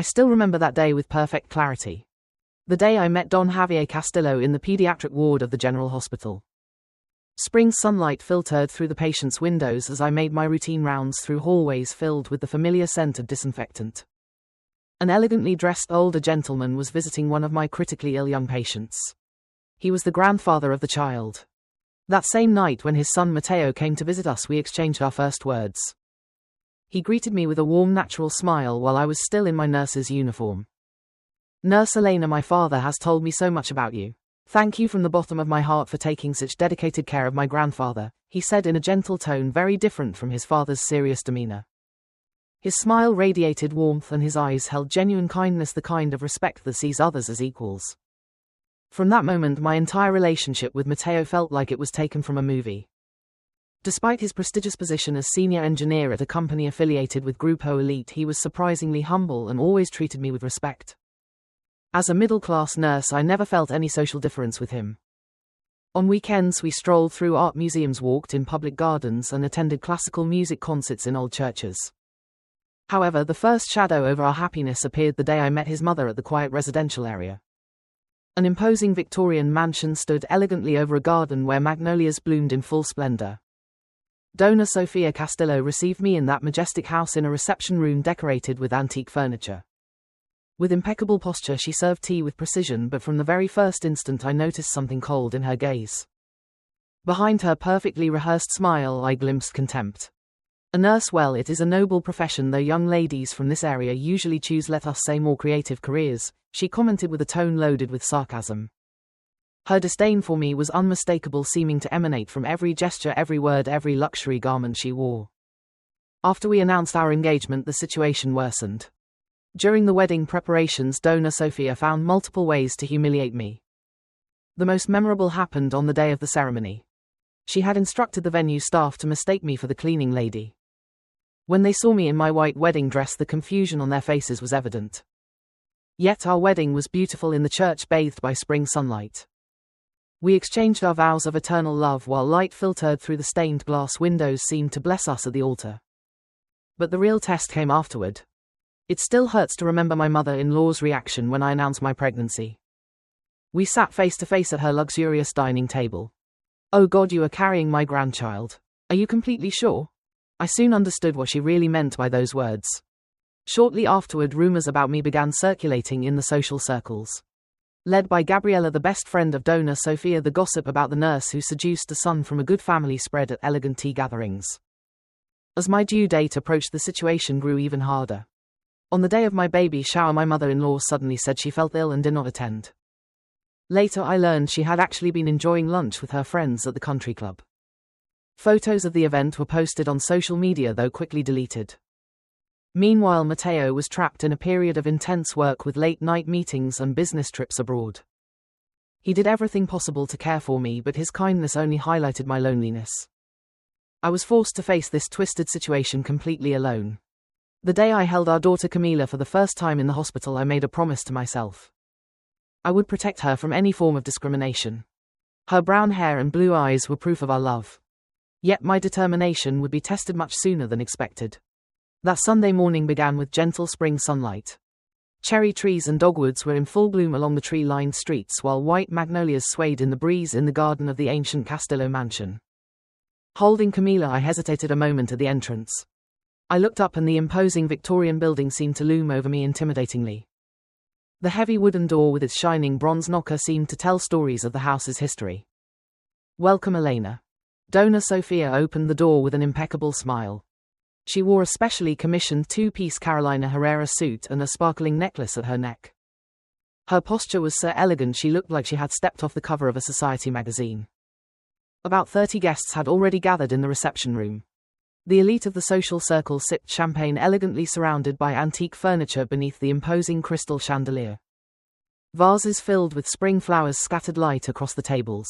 I still remember that day with perfect clarity. The day I met Don Javier Castillo in the pediatric ward of the General Hospital. Spring sunlight filtered through the patient's windows as I made my routine rounds through hallways filled with the familiar scent of disinfectant. An elegantly dressed older gentleman was visiting one of my critically ill young patients. He was the grandfather of the child. That same night when his son Mateo came to visit us, we exchanged our first words. He greeted me with a warm, natural smile while I was still in my nurse's uniform. "Nurse Elena, my father has told me so much about you. Thank you from the bottom of my heart for taking such dedicated care of my grandfather," he said in a gentle tone very different from his father's serious demeanor. His smile radiated warmth and his eyes held genuine kindness, the kind of respect that sees others as equals. From that moment, my entire relationship with Mateo felt like it was taken from a movie. Despite his prestigious position as senior engineer at a company affiliated with Grupo Elite, he was surprisingly humble and always treated me with respect. As a middle-class nurse, I never felt any social difference with him. On weekends, we strolled through art museums, walked in public gardens, and attended classical music concerts in old churches. However, the first shadow over our happiness appeared the day I met his mother at the quiet residential area. An imposing Victorian mansion stood elegantly over a garden where magnolias bloomed in full splendor. Dona Sofia Castillo received me in that majestic house in a reception room decorated with antique furniture. With impeccable posture, she served tea with precision, but from the very first instant I noticed something cold in her gaze. Behind her perfectly rehearsed smile I glimpsed contempt. A nurse, well, it is a noble profession, though young ladies from this area usually choose, let us say, more creative careers, she commented with a tone loaded with sarcasm. Her disdain for me was unmistakable, seeming to emanate from every gesture, every word, every luxury garment she wore. After we announced our engagement, the situation worsened. During the wedding preparations, Dona Sofia found multiple ways to humiliate me. The most memorable happened on the day of the ceremony. She had instructed the venue staff to mistake me for the cleaning lady. When they saw me in my white wedding dress, the confusion on their faces was evident. Yet our wedding was beautiful in the church, bathed by spring sunlight. We exchanged our vows of eternal love while light filtered through the stained glass windows seemed to bless us at the altar. But the real test came afterward. It still hurts to remember my mother-in-law's reaction when I announced my pregnancy. We sat face to face at her luxurious dining table. "Oh God, you are carrying my grandchild. Are you completely sure?" I soon understood what she really meant by those words. Shortly afterward, rumors about me began circulating in the social circles. Led by Gabriela, the best friend of Dona Sofia, the gossip about the nurse who seduced a son from a good family spread at elegant tea gatherings. As my due date approached, the situation grew even harder. On the day of my baby shower, my mother-in-law suddenly said she felt ill and did not attend. Later I learned she had actually been enjoying lunch with her friends at the country club. Photos of the event were posted on social media, though quickly deleted. Meanwhile, Mateo was trapped in a period of intense work with late-night meetings and business trips abroad. He did everything possible to care for me, but his kindness only highlighted my loneliness. I was forced to face this twisted situation completely alone. The day I held our daughter Camila for the first time in the hospital, I made a promise to myself. I would protect her from any form of discrimination. Her brown hair and blue eyes were proof of our love. Yet my determination would be tested much sooner than expected. That Sunday morning began with gentle spring sunlight. Cherry trees and dogwoods were in full bloom along the tree-lined streets, while white magnolias swayed in the breeze in the garden of the ancient Castillo mansion. Holding Camila, I hesitated a moment at the entrance. I looked up and the imposing Victorian building seemed to loom over me intimidatingly. The heavy wooden door with its shining bronze knocker seemed to tell stories of the house's history. "Welcome, Elena." Dona Sofia opened the door with an impeccable smile. She wore a specially commissioned two-piece Carolina Herrera suit and a sparkling necklace at her neck. Her posture was so elegant she looked like she had stepped off the cover of a society magazine. About 30 guests had already gathered in the reception room. The elite of the social circle sipped champagne, elegantly surrounded by antique furniture beneath the imposing crystal chandelier. Vases filled with spring flowers scattered light across the tables.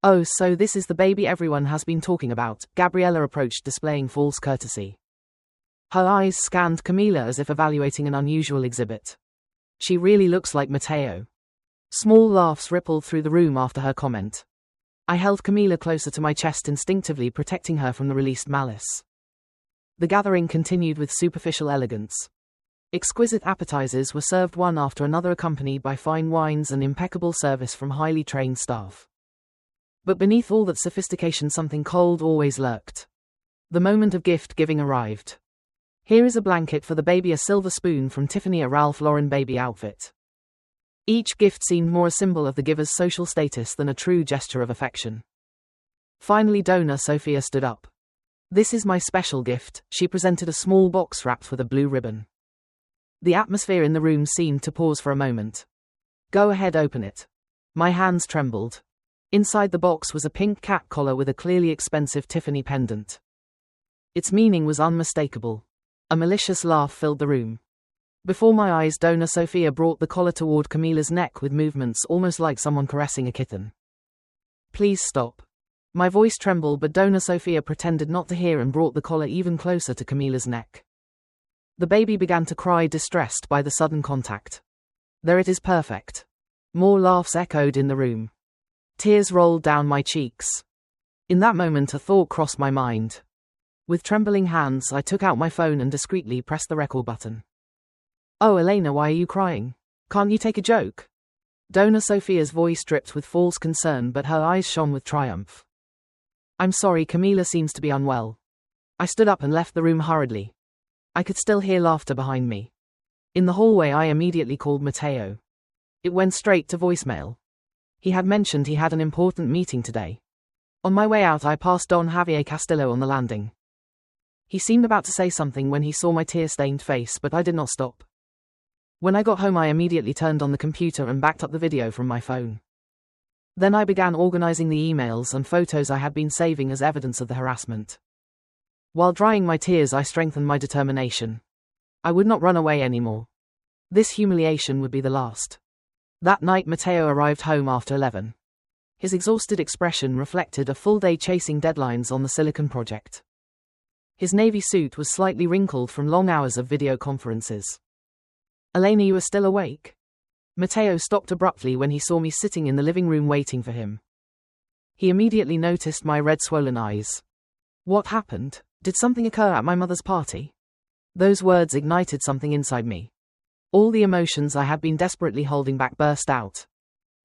"Oh, so this is the baby everyone has been talking about," Gabriela approached, displaying false courtesy. Her eyes scanned Camila as if evaluating an unusual exhibit. "She really looks like Mateo." Small laughs rippled through the room after her comment. I held Camila closer to my chest, instinctively protecting her from the released malice. The gathering continued with superficial elegance. Exquisite appetizers were served one after another, accompanied by fine wines and impeccable service from highly trained staff. But beneath all that sophistication, something cold always lurked. The moment of gift-giving arrived. Here is a blanket for the baby, a silver spoon from Tiffany, a Ralph Lauren baby outfit. Each gift seemed more a symbol of the giver's social status than a true gesture of affection. Finally, donor Sophia stood up. "This is my special gift," she presented, a small box wrapped with a blue ribbon. The atmosphere in the room seemed to pause for a moment. "Go ahead, open it." My hands trembled. Inside the box was a pink cat collar with a clearly expensive Tiffany pendant. Its meaning was unmistakable. A malicious laugh filled the room. Before my eyes, donor Sophia brought the collar toward Camila's neck with movements almost like someone caressing a kitten. "Please stop." My voice trembled, but donor Sophia pretended not to hear and brought the collar even closer to Camila's neck. The baby began to cry, distressed by the sudden contact. "There it is, perfect." More laughs echoed in the room. Tears rolled down my cheeks. In that moment, a thought crossed my mind. With trembling hands, I took out my phone and discreetly pressed the record button. "Oh, Elena, why are you crying? Can't you take a joke?" Donor Sophia's voice dripped with false concern, but her eyes shone with triumph. "I'm sorry, Camila seems to be unwell." I stood up and left the room hurriedly. I could still hear laughter behind me. In the hallway, I immediately called Matteo. It went straight to voicemail. He had mentioned he had an important meeting today. On my way out, I passed Don Javier Castillo on the landing. He seemed about to say something when he saw my tear-stained face, but I did not stop. When I got home, I immediately turned on the computer and backed up the video from my phone. Then I began organizing the emails and photos I had been saving as evidence of the harassment. While drying my tears, I strengthened my determination. I would not run away anymore. This humiliation would be the last. That night, Matteo arrived home after 11. His exhausted expression reflected a full day chasing deadlines on the Silicon project. His navy suit was slightly wrinkled from long hours of video conferences. "Elena, you are still awake?" Matteo stopped abruptly when he saw me sitting in the living room waiting for him. He immediately noticed my red, swollen eyes. "What happened? Did something occur at my mother's party?" Those words ignited something inside me. All the emotions I had been desperately holding back burst out.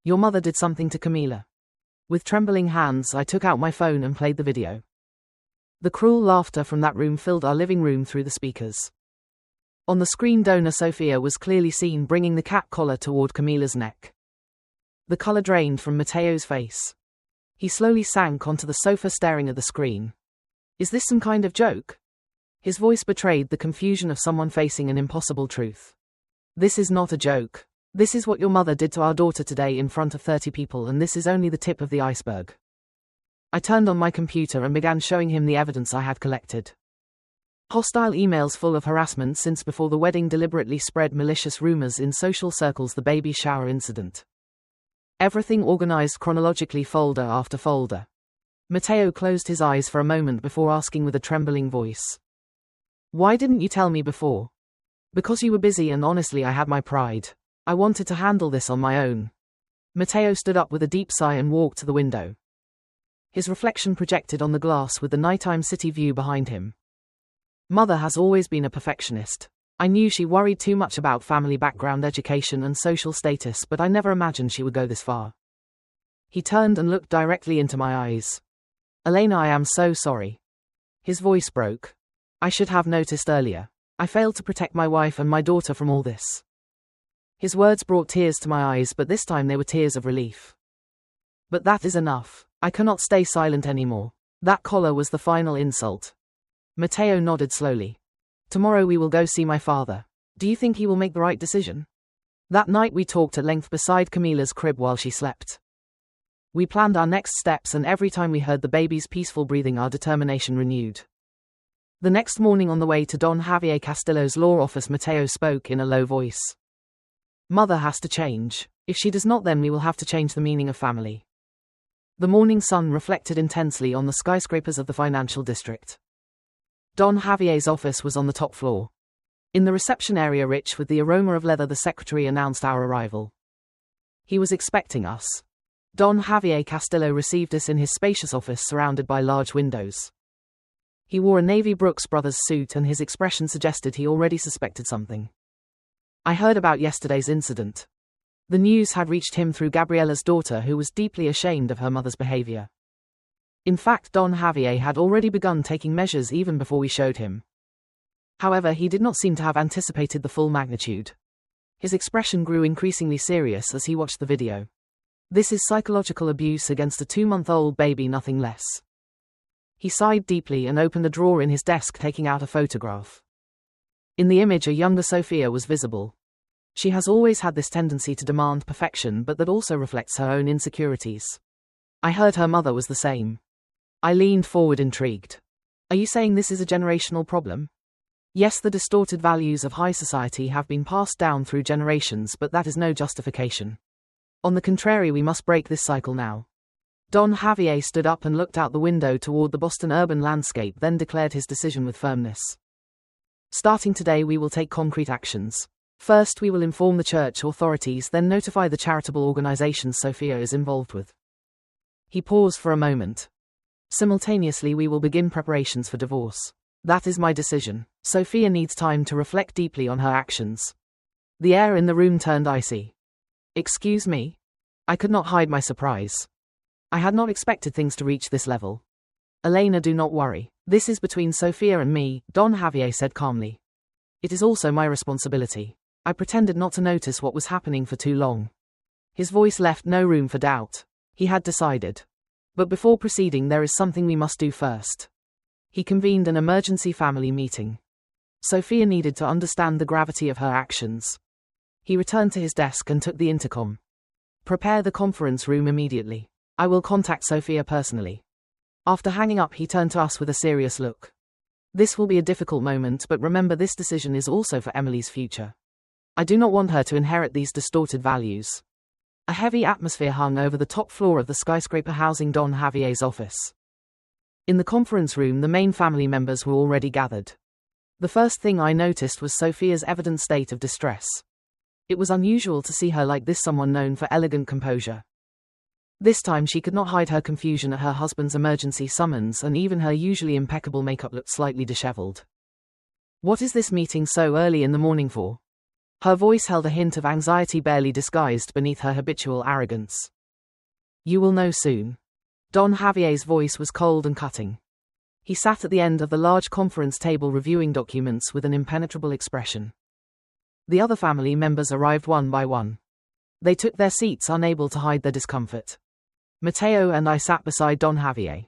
"Your mother did something to Camila." With trembling hands, I took out my phone and played the video. The cruel laughter from that room filled our living room through the speakers. On the screen, donor Sophia was clearly seen bringing the cat collar toward Camila's neck. The color drained from Matteo's face. He slowly sank onto the sofa, staring at the screen. "Is this some kind of joke?" His voice betrayed the confusion of someone facing an impossible truth. "This is not a joke. This is what your mother did to our daughter today in front of 30 people, and this is only the tip of the iceberg." I turned on my computer and began showing him the evidence I had collected. Hostile emails full of harassment since before the wedding, deliberately spread malicious rumors in social circles, the baby shower incident. Everything organized chronologically, folder after folder. Matteo closed his eyes for a moment before asking with a trembling voice, "Why didn't you tell me before?" "Because you were busy, and honestly I had my pride. I wanted to handle this on my own." Matteo stood up with a deep sigh and walked to the window. His reflection projected on the glass with the nighttime city view behind him. "Mother has always been a perfectionist. I knew she worried too much about family background, education and social status, but I never imagined she would go this far." He turned and looked directly into my eyes. "Elena, I am so sorry." His voice broke. "I should have noticed earlier. I failed to protect my wife and my daughter from all this." His words brought tears to my eyes, but this time they were tears of relief. "But that is enough. I cannot stay silent anymore. That collar was the final insult." Matteo nodded slowly. "Tomorrow we will go see my father. Do you think he will make the right decision?" That night we talked at length beside Camila's crib while she slept. We planned our next steps, and every time we heard the baby's peaceful breathing, our determination renewed. The next morning, on the way to Don Javier Castillo's law office, Matteo spoke in a low voice. "Mother has to change. If she does not, then we will have to change the meaning of family." The morning sun reflected intensely on the skyscrapers of the financial district. Don Javier's office was on the top floor. In the reception area, rich with the aroma of leather, the secretary announced our arrival. He was expecting us. Don Javier Castillo received us in his spacious office surrounded by large windows. He wore a navy Brooks Brothers suit, and his expression suggested he already suspected something. I heard about yesterday's incident. The news had reached him through Gabriella's daughter, who was deeply ashamed of her mother's behavior. In fact, Don Javier had already begun taking measures even before we showed him. However, he did not seem to have anticipated the full magnitude. His expression grew increasingly serious as he watched the video. This is psychological abuse against a 2-month-old baby, nothing less. He sighed deeply and opened a drawer in his desk, taking out a photograph. In the image, a younger Sofia was visible. She has always had this tendency to demand perfection, but that also reflects her own insecurities. I heard her mother was the same. I leaned forward, intrigued. Are you saying this is a generational problem? Yes, the distorted values of high society have been passed down through generations, but that is no justification. On the contrary, we must break this cycle now. Don Javier stood up and looked out the window toward the Boston urban landscape, then declared his decision with firmness. Starting today, we will take concrete actions. First, we will inform the church authorities, then notify the charitable organizations Sofia is involved with. He paused for a moment. Simultaneously, we will begin preparations for divorce. That is my decision. Sofia needs time to reflect deeply on her actions. The air in the room turned icy. Excuse me? I could not hide my surprise. I had not expected things to reach this level. Elena, do not worry. This is between Sofia and me, Don Javier said calmly. It is also my responsibility. I pretended not to notice what was happening for too long. His voice left no room for doubt. He had decided. But before proceeding, there is something we must do first. He convened an emergency family meeting. Sofia needed to understand the gravity of her actions. He returned to his desk and took the intercom. Prepare the conference room immediately. I will contact Sofia personally. After hanging up, he turned to us with a serious look. This will be a difficult moment, but remember, this decision is also for Emily's future. I do not want her to inherit these distorted values. A heavy atmosphere hung over the top floor of the skyscraper housing Don Javier's office. In the conference room, the main family members were already gathered. The first thing I noticed was Sofia's evident state of distress. It was unusual to see her like this, someone known for elegant composure. This time she could not hide her confusion at her husband's emergency summons, and even her usually impeccable makeup looked slightly disheveled. What is this meeting so early in the morning for? Her voice held a hint of anxiety barely disguised beneath her habitual arrogance. You will know soon. Don Javier's voice was cold and cutting. He sat at the end of the large conference table reviewing documents with an impenetrable expression. The other family members arrived one by one. They took their seats, unable to hide their discomfort. Mateo and I sat beside Don Javier.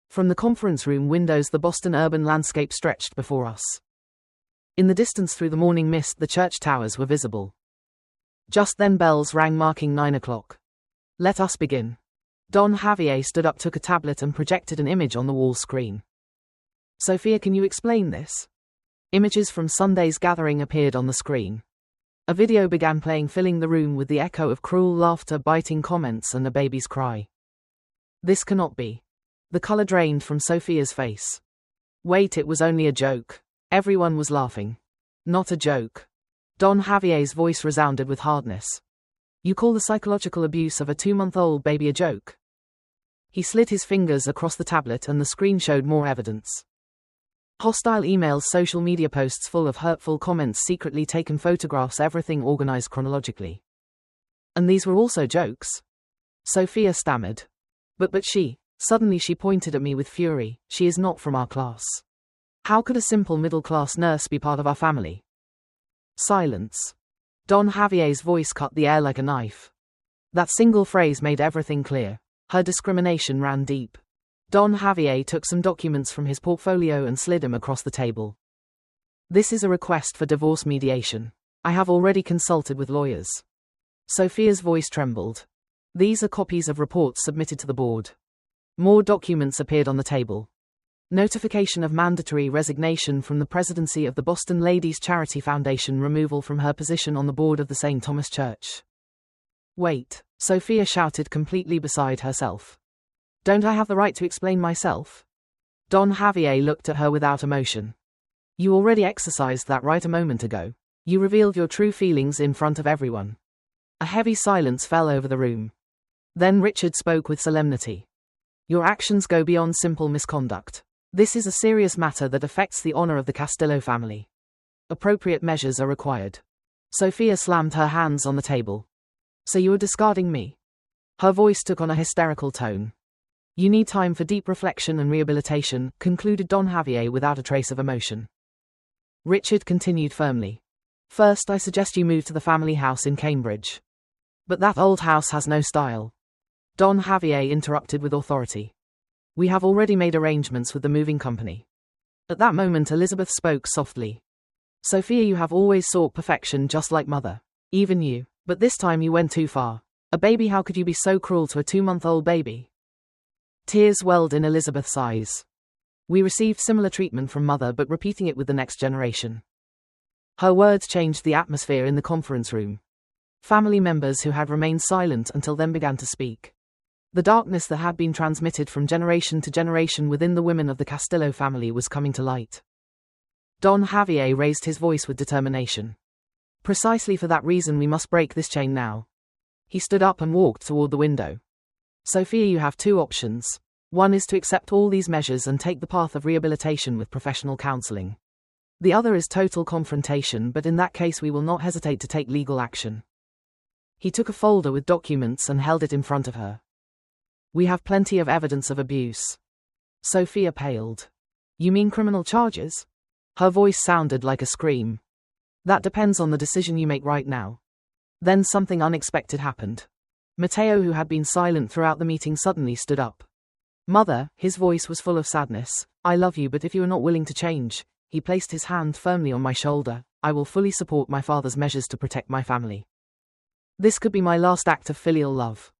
From the conference room windows, the Boston urban landscape stretched before us. In the distance, through the morning mist, the church towers were visible. Just then bells rang, marking 9 o'clock. Let us begin. Don Javier stood up, took a tablet and projected an image on the wall screen. Sofia, can you explain this? Images from Sunday's gathering appeared on the screen. A video began playing, filling the room with the echo of cruel laughter, biting comments, and a baby's cry. This cannot be. The color drained from Sofia's face. Wait, it was only a joke. Everyone was laughing. Not a joke. Don Javier's voice resounded with hardness. You call the psychological abuse of a 2-month-old baby a joke? He slid his fingers across the tablet and the screen showed more evidence. Hostile emails, social media posts full of hurtful comments, secretly taken photographs, everything organized chronologically. And these were also jokes? Sofia stammered. But she. Suddenly she pointed at me with fury. She is not from our class. How could a simple middle-class nurse be part of our family? Silence. Don Javier's voice cut the air like a knife. That single phrase made everything clear. Her discrimination ran deep. Don Javier took some documents from his portfolio and slid them across the table. This is a request for divorce mediation. I have already consulted with lawyers. Sofia's voice trembled. These are copies of reports submitted to the board. More documents appeared on the table. Notification of mandatory resignation from the presidency of the Boston Ladies Charity Foundation, removal from her position on the board of the St. Thomas Church. Wait, Sofia shouted, completely beside herself. Don't I have the right to explain myself? Don Javier looked at her without emotion. You already exercised that right a moment ago. You revealed your true feelings in front of everyone. A heavy silence fell over the room. Then Richard spoke with solemnity. Your actions go beyond simple misconduct. This is a serious matter that affects the honor of the Castillo family. Appropriate measures are required. Sophia slammed her hands on the table. So you are discarding me? Her voice took on a hysterical tone. You need time for deep reflection and rehabilitation, concluded Don Javier without a trace of emotion. Richard continued firmly. First, I suggest you move to the family house in Cambridge. But that old house has no style. Don Javier interrupted with authority. We have already made arrangements with the moving company. At that moment Elizabeth spoke softly. Sophia, you have always sought perfection just like mother. Even you. But this time you went too far. A baby, how could you be so cruel to a 2-month-old baby? Tears welled in Elizabeth's eyes. We received similar treatment from mother, but repeating it with the next generation. Her words changed the atmosphere in the conference room. Family members who had remained silent until then began to speak. The darkness that had been transmitted from generation to generation within the women of the Castillo family was coming to light. Don Javier raised his voice with determination. Precisely for that reason we must break this chain now. He stood up and walked toward the window. Sophia, you have 2 options. One is to accept all these measures and take the path of rehabilitation with professional counseling. The other is total confrontation, but in that case we will not hesitate to take legal action. He took a folder with documents and held it in front of her. We have plenty of evidence of abuse. Sophia paled. You mean criminal charges? Her voice sounded like a scream. That depends on the decision you make right now. Then something unexpected happened. Mateo, who had been silent throughout the meeting, suddenly stood up. Mother, his voice was full of sadness. I love you, but if you are not willing to change, he placed his hand firmly on my shoulder, I will fully support my father's measures to protect my family. This could be my last act of filial love.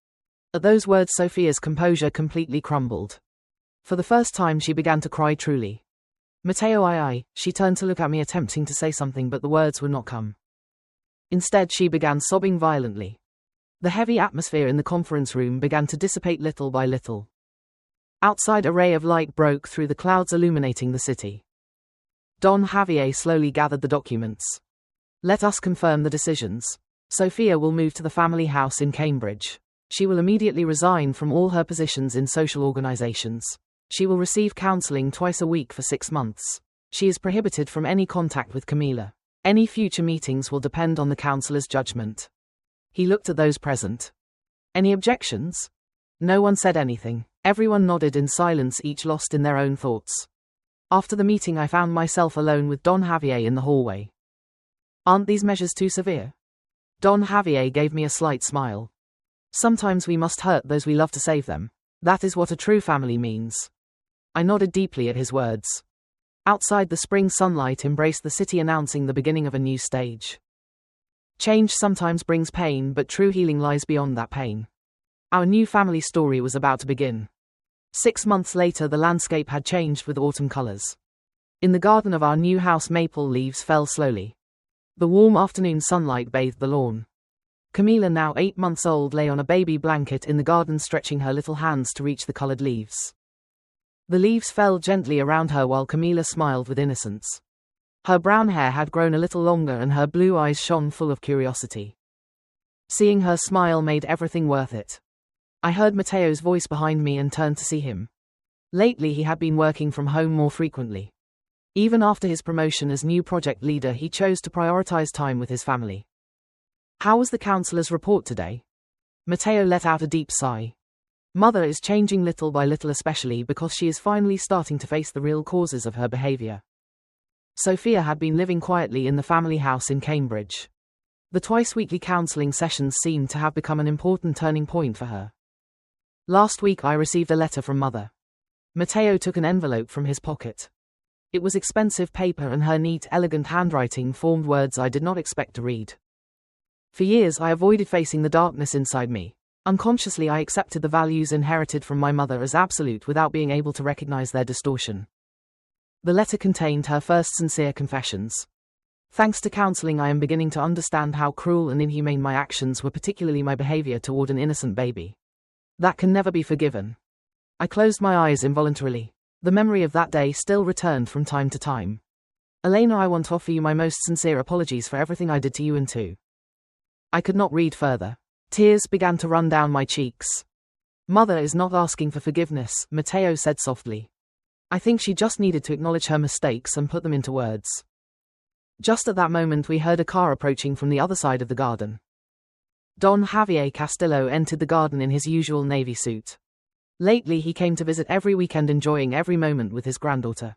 At those words Sophia's composure completely crumbled. For the first time she began to cry truly. Mateo, she turned to look at me, attempting to say something, but the words would not come. Instead she began sobbing violently. The heavy atmosphere in the conference room began to dissipate little by little. Outside a ray of light broke through the clouds illuminating the city. Don Javier slowly gathered the documents. Let us confirm the decisions. Sophia will move to the family house in Cambridge. She will immediately resign from all her positions in social organizations. She will receive counseling twice a week for 6 months. She is prohibited from any contact with Camila. Any future meetings will depend on the counselor's judgment. He looked at those present. Any objections? No one said anything. Everyone nodded in silence, each lost in their own thoughts. After the meeting I found myself alone with Don Javier in the hallway. Aren't these measures too severe? Don Javier gave me a slight smile. Sometimes we must hurt those we love to save them. That is what a true family means. I nodded deeply at his words. Outside, the spring sunlight embraced the city, announcing the beginning of a new stage. Change sometimes brings pain, but true healing lies beyond that pain. Our new family story was about to begin. 6 months later the landscape had changed with autumn colors. In the garden of our new house maple leaves fell slowly. The warm afternoon sunlight bathed the lawn. Camila, now 8 months old, lay on a baby blanket in the garden, stretching her little hands to reach the colored leaves. The leaves fell gently around her while Camila smiled with innocence. Her brown hair had grown a little longer and her blue eyes shone full of curiosity. Seeing her smile made everything worth it. I heard Mateo's voice behind me and turned to see him. Lately he had been working from home more frequently. Even after his promotion as new project leader, he chose to prioritize time with his family. How was the counselor's report today? Mateo let out a deep sigh. Mother is changing little by little, especially because she is finally starting to face the real causes of her behavior. Sophia had been living quietly in the family house in Cambridge. The twice-weekly counseling sessions seemed to have become an important turning point for her. Last week I received a letter from Mother. Mateo took an envelope from his pocket. It was expensive paper, and her neat, elegant handwriting formed words I did not expect to read. For years I avoided facing the darkness inside me. Unconsciously I accepted the values inherited from my mother as absolute without being able to recognize their distortion. The letter contained her first sincere confessions. Thanks to counseling I am beginning to understand how cruel and inhumane my actions were, particularly my behavior toward an innocent baby. That can never be forgiven. I closed my eyes involuntarily. The memory of that day still returned from time to time. Elena, I want to offer you my most sincere apologies for everything I did to you and to. I could not read further. Tears began to run down my cheeks. Mother is not asking for forgiveness, Mateo said softly. I think she just needed to acknowledge her mistakes and put them into words. Just at that moment we heard a car approaching from the other side of the garden. Don Javier Castillo entered the garden in his usual navy suit. Lately he came to visit every weekend, enjoying every moment with his granddaughter.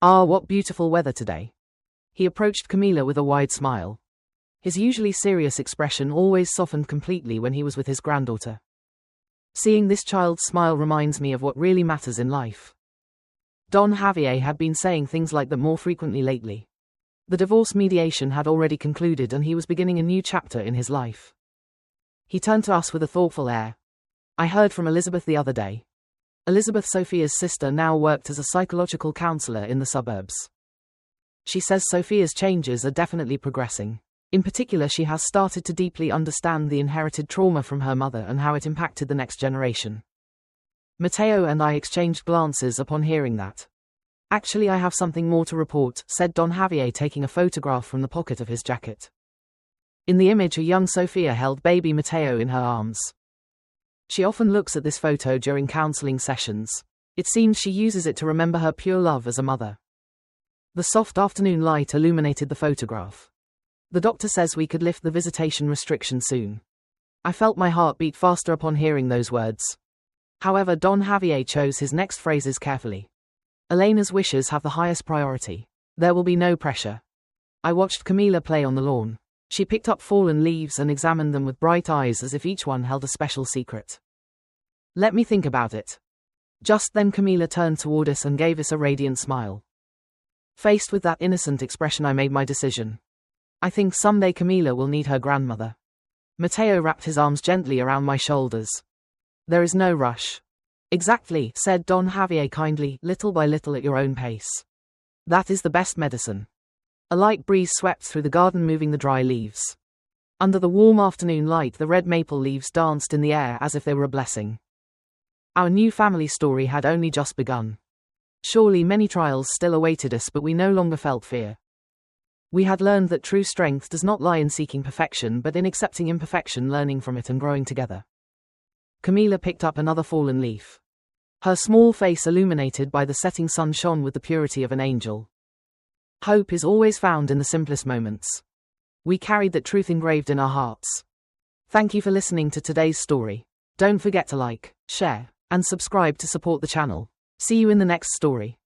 "Ah, what beautiful weather today." He approached Camila with a wide smile. His usually serious expression always softened completely when he was with his granddaughter. Seeing this child's smile reminds me of what really matters in life. Don Javier had been saying things like that more frequently lately. The divorce mediation had already concluded and he was beginning a new chapter in his life. He turned to us with a thoughtful air. "I heard from Elizabeth the other day. Elizabeth, Sophia's sister, now worked as a psychological counselor in the suburbs. She says Sophia's changes are definitely progressing. In particular, she has started to deeply understand the inherited trauma from her mother and how it impacted the next generation." Mateo and I exchanged glances upon hearing that. "Actually, I have something more to report," said Don Javier, taking a photograph from the pocket of his jacket. In the image, a young Sophia held baby Mateo in her arms. She often looks at this photo during counseling sessions. It seems she uses it to remember her pure love as a mother. The soft afternoon light illuminated the photograph. "The doctor says we could lift the visitation restriction soon." I felt my heart beat faster upon hearing those words. However, Don Javier chose his next phrases carefully. "Elena's wishes have the highest priority. There will be no pressure." I watched Camila play on the lawn. She picked up fallen leaves and examined them with bright eyes as if each one held a special secret. "Let me think about it." Just then Camila turned toward us and gave us a radiant smile. Faced with that innocent expression, I made my decision. I think someday Camila will need her grandmother. Mateo wrapped his arms gently around my shoulders. "There is no rush." "Exactly," said Don Javier kindly, "little by little at your own pace. That is the best medicine." A light breeze swept through the garden, moving the dry leaves. Under the warm afternoon light, the red maple leaves danced in the air as if they were a blessing. Our new family story had only just begun. Surely many trials still awaited us, but we no longer felt fear. We had learned that true strength does not lie in seeking perfection, but in accepting imperfection, learning from it, and growing together. Camila picked up another fallen leaf. Her small face, illuminated by the setting sun, shone with the purity of an angel. Hope is always found in the simplest moments. We carried that truth engraved in our hearts. Thank you for listening to today's story. Don't forget to like, share, and subscribe to support the channel. See you in the next story.